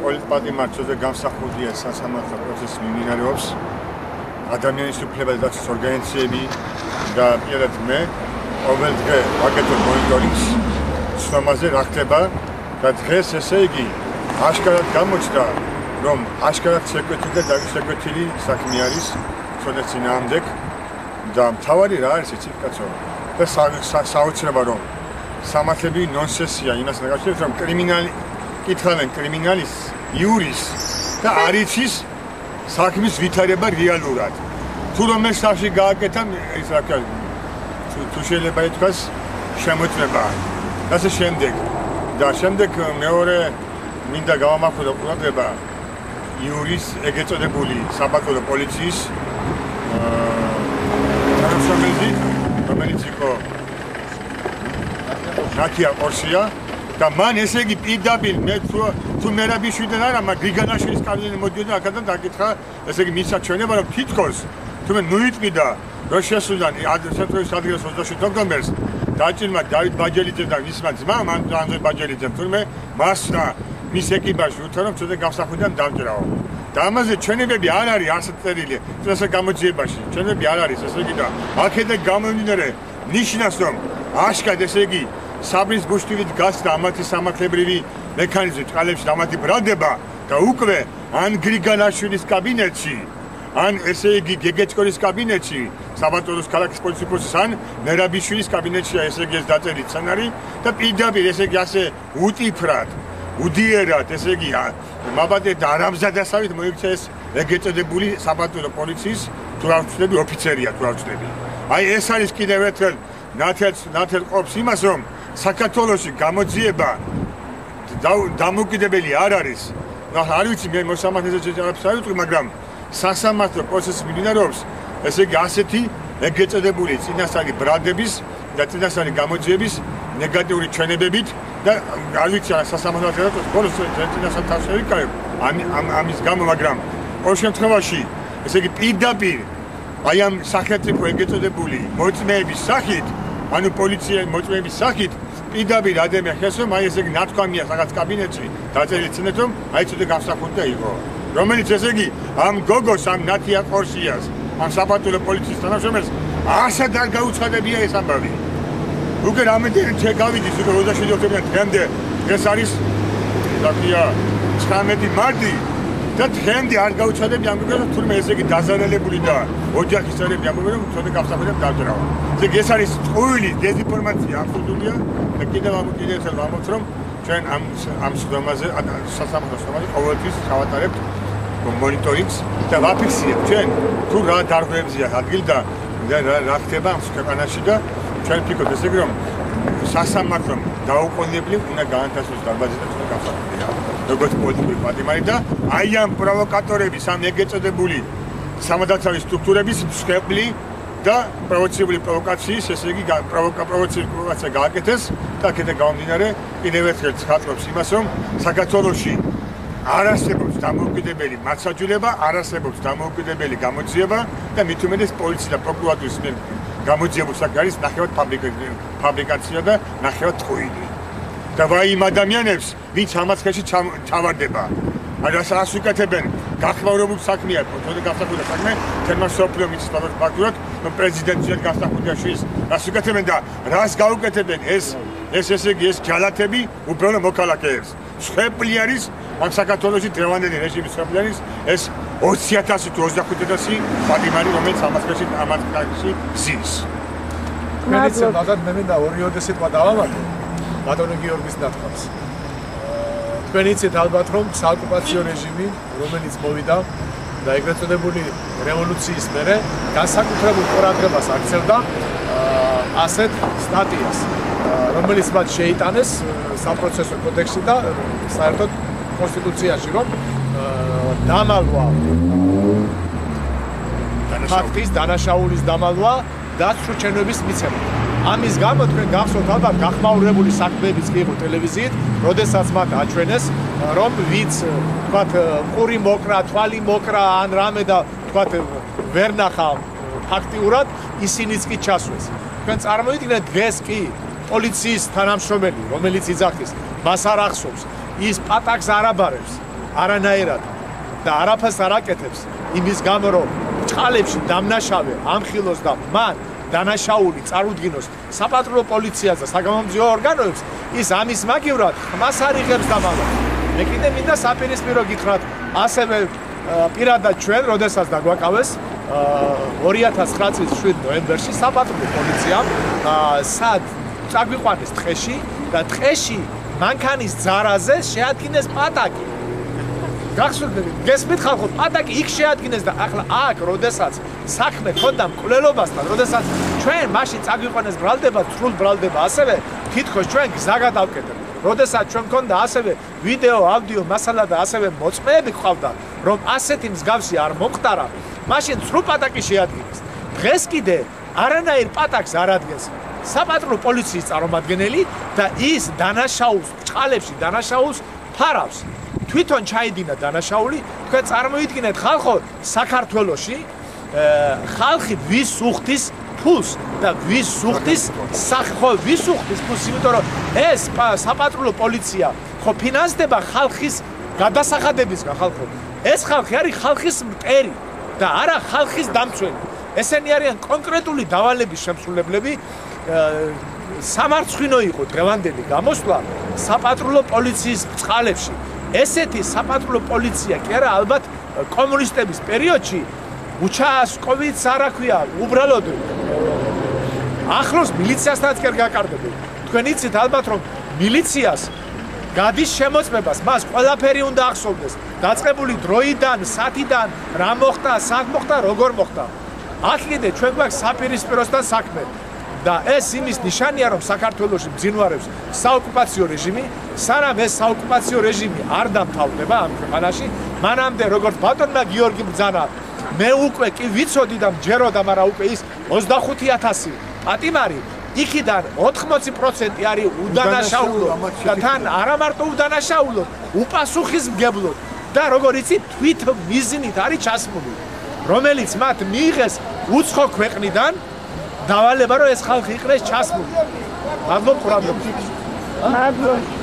პოლიტპატიმართზე გამსახურდია სასამართლო პროცესი მიმდინარეობს. ადამიანის უფლებათა დაცვის ორგანიზაციები და პირადად მე ყოველდღე ვაკეთებ მონიტორინგს ცნობაზე რა ხდება და დღეს ესე იგი აშკარად გამოჩნდა რომ აშკარად შეკვეთილი საქმე არის ცოტა წინააღმდეგ და მთავარი რა არის იცით კაცო და საოცრება რომ სამართლები ნონსენსია იმას ნაკავშირებს რომ კითხავენ კრიმინალის იურის და არ იცის საქმის ვითარება რეალურად თუ რომელ სახში გააკეთა ის რა ქვია თუ შეიძლება ითქვას შემოწმება ასე შემდეგ მეორე მინდა გავამახვილო ყურადღება იურის ეგრეთ წოდებული საბატონო პოლიციის თანამშრომელი რომელიც იყო ნათია ყორშია და მან ესე იგი პირდაპირ მე თუ მერაბიშვიდან არა მაგრამ გრიგანაშვილის კაბინეტი მოდიოდა აქედან დაკითხა ესე იგი მისაჩვენება რომ თითქოს თუმე ნუიტყიდა რომ შესულან ცენტრალურ ადგილას 27 ოქტომბერს დაჭირმა დავით ბაჯელიძემ და მისმა ძმამ ანზორ ბაჯელიძემ თუმე მასა მის ეკიპაჟი უთანამ ცოტა გამსახურდან დავჭრაო და ამაზე ჩვენებები არ არის ასეთ წერილი წესა გამოძიებაში ჩვენები არ არის ესე იგი და აქედან გამომდინარე ნიშნავს რომ აშკარად ესე იგი საბრის გუშტივით გასდა ამათი სამართლებრივი მექანიზმი წყალებში ამათი ბრალდება და უკვე ან გრიგანაშვილის კაბინეტში ან ესე იგი გეგეჭკორის კაბინეტში საბატონოს ქალაქის პოლიციის ფოსის ან მერაბიშვილის კაბინეტში ესე იგი ეს დაწერილი სცენარი და პირდაპირ ესე იგი ასე უტიფრად უდიერად ესე იგი მაბადე და არამზადასავით მოიქცა ეს ეგეწოდებული საბატონო პოლიციის თუ არ ვწდები ოფიცერია თუ არ ვწდები აი ეს არის კიდევ ერთხელ ნათელ ყოფს იმას რომ საქართველოში გამოძიება დამოუკიდებელი არ არის არ ვიცი მე მოსამართლეზე ჯერჯერობით არ ვიტყვი მაგრამ სასამართლო პროცესი მიმდინარეობს ესე იგი ასეთი ეგრეთ წოდებული წინასწარი ბრალდების და წინასწარი გამოძიების ნეგატიური ჩვენებებით და არ ვიცი რა სასამართლო ბოლოს წინასწარ თავს შევიკავებ ამის გამო მაგრამ ყოველ შემთხვევაში ესე იგი პირდაპირ აი ამ სახელმწიფო ეგრეთ წოდებული მოწმეების სახით ანუ პოლიციის მოწმეების სახით პირდაპირ ადამიან ხეს რომ აი ესე იგი ნათქვამია რაღაც კაბინეტში დაწერილი ცნეთ რომ აი ცოტა გამსახურდა იყო რომელიც ესე იგი ამ გოგოს ამ ნათია ყორშიას ამ საბატონო პოლიციის თანამშრომელს ასად არ გაუცხადებია ეს ამბავი უკვე რამდენი შეგავიდის უკვე 27 ოქტომბერიდან დღემდე ეს არის დაკია 19 მარტი და დღემდე არ გაუცხადებია ამ გოგოს თურმე ესე იგი დაზარალებული და ოჯახის წევრები ამბობენ რომ ცოტა გამსახურდა დავჭრავა ეს არის წვილი დეзинფორმაცია აბსოლუტურია და კიდევ ერთხელ ვამბობთ რომ ჩვენ ამ სხდომაზე სასამართლო სხდომაზე ყოველთვის გავატარებთ მონიტორინგს და ვაფიქსირებთ ჩვენ თუ რა დარღვევებზია ადგილი და რა ხდება ამ ქვეყანაში და ჩვენ ვფიქრობთ ესე იგი რომ სასამართლომ დაუყოვნებლივ უნდა გაანთავისოს დარბაზი და თქვენ გასაგებია როგორც პოლიტიკური პატიმარი და აი ამ პროვოკატორების ამ ეგრეთ წოდებული სამართალდაცვის სტრუქტურების მსხვერპლი და პროვოცირებული პროვოკაციის ესე იგი პროვოცირებული პროვოკაცია გააკეთეს და აქედან გამომდინარე კიდევ ერთხელ ცხადყოფს იმას რომ საქართველოში არ არსებობს დამოუკიდებელი მართლმსაჯულება არ არსებობს დამოუკიდებელი გამოძიება და მით უმეტეს პოლიციის და პროკურატურის მიერ გამოძიებულ საქმე არის ნახევად ფაბრიკაცია და ნახევად ტყუილი და ვაი იმ ადამიანებს ვინც ამას ხელში ჩავარდება რას უკეთებენ გახმაურებულ საქმეა თორე გასახურდა საქმე თერმა სოფლიო მიწის ფაქტურად რომ პრეზიდენტი გასახურდა შვილს რას უკეთებენ და რას გაუკეთებენ ეს ესე იგი ეს ჯალათები უბრალოდ მოქალაქეებს შეფლი არის ამ საქართველოში დრევანდელი რეჟიმის შეფლი არის ეს 20000 თუ 25000 პატიმარი რომელიც ამას ხელში ზის მეცე მაგათ მე მინდა ორიოდე სიტყვა დავამატო ბატონო გიორგის ნათქვამს თქვენ იცით ალბათ რომ საოკუპაციო რეჟიმი რომელიც მოვიდა და ეგრეთ წოდებული რევოლუციის მერე განსაკუთრებულ ყურადღებას აქცევდა ასეთ სტატიას რომელიც მათ შეიტანეს საპროცესო კოდექსში და საერთოდ კონსტიტუციაში რომ დამალვა ფაქტის დანაშაულის დამალვა და სრჩენების მიცემა ამის გამო თქვენ გახსოვთ ალბათ გახმაურებული საქმეებიც კი იყო ტელევიზიით როდესაც მათ აჩვენეს რომ ვიც თქვათ ყური მოკრა თვალი მოკრა ან რამე და თქვათ ვერ ნახა ფაქტიურად ისინიც კი ჩასვეს თქვენ წარმოიდგინეთ დღეს კი პოლიციის თანამშრომელი რომელიც იძახის მას არ ახსოვს ის პატაკს არ აბარებს არანაირად და არაფერს არ აკეთებს იმის გამო რომ ჭყალებში დამნაშავე ამხილოს და მან დანაშაული წარუდგინოს საპატრულო პოლიციას და საგამომძიებო ორგანოებს ის ამის მაგივრად ხმას არ იღებს და მაგრამ მე კიდე მინდა საპირისპირო გითხრათ ასევე პირადად ჩვენ როდესაც დაგვაკავეს 2009 წლის 7 ნოემბერში საპატრულო პოლიციამ სად წაგვიყვანეს ტყეში და ტყეში მანქანის ძარაზე შეადგინეს პატაკი. გახსოვდები, გესმით ხალხო, პატაკი იქ შეადგინეს და ახლა აქ როდესაც საქმე ქონდა მკვლელობასთან, როდესაც ჩვენ მაშინ წაგვიყვანეს ბრალდება, სრულ ბრალდება, ასევე თითქოს ჩვენ გზა გადავკეტეთ. როდესაც ჩვენ მქონდა ასევე ვიდეო, აუდიო მასალა და ასევე მოწმეები ყავდა, რომ ასეთი მსგავსი არ მომხდარა, მაშინ სრულ პატაკი შეადგინეს. დღეს კიდე არანაირ პატაკს არ ადგენს საპატრულო პოლიციის წარმომადგენელი და ის დანაშაულს, ჭყალებში დანაშაულს ფარავს. თვითონ ჩაიდინა დანაშაული, თქვენ წარმოიდგინეთ ხალხო, საქართველოში ხალხი ვის უხდის ფულს და ვის უხდის ხო ვის უხდის ფულს, იმიტომ რომ ეს საპატრულო პოლიცია ხო ფინანსდება ხალხის გადასახადებისგან ხალხო. ეს ხალხი არის ხალხის მტერი და არა ხალხის დამცველი. ესენი არიან კონკრეტული დავალების შემსრულებლები. სამარცხვინო იყო დღევანდელი გამოსვლა საპატრულო პოლიციის ბრწყალებში. ესეთი საპატრულო პოლიცია კი არა ალბათ კომუნისტების პერიოდში უჩასკოვიც არ აქვია, უბრალოდ ახლოს მილიციასთანაც კი არ გაკარდებოდა. თქვენ იცით ალბათ რომ მილიციას გადის შემოწმებას, მას ყველაფერი უნდა ახსოვდეს. დაწყებული დროიდან, სათიდან, რა მოხდა, სად მოხდა, როგორ მოხდა. აქ კიდე ჩვენ გვაქვს საპირისპიროსთან საქმე. და ეს იმის ნიშანია, რომ საქართველოში მძინვარებს საოკუპაციო რეჟიმი, სანამ ეს საოკუპაციო რეჟიმი არ დამთავრდება ამ ქვეყანაში, მანამდე როგორც ბატონმა გიორგი ბრძანა, მე უკვე კი ვიცოდი და მჯეროდა, მაგრამ უკვე ის 25000 პატიმარი, იქიდან 80% არის უდანაშაულო და თან არა მარტო უდანაშაულო, უპასუხისმგებლო და როგორ იცით, თვით მიზნით არის ჩასმული, რომელიც მათ მიიღეს უცხო ქვეყნიდან დავალება რომ ეს ხალხი იყრეს ჩასმული. მადლობ ყურადღებისთვის. მადლობ.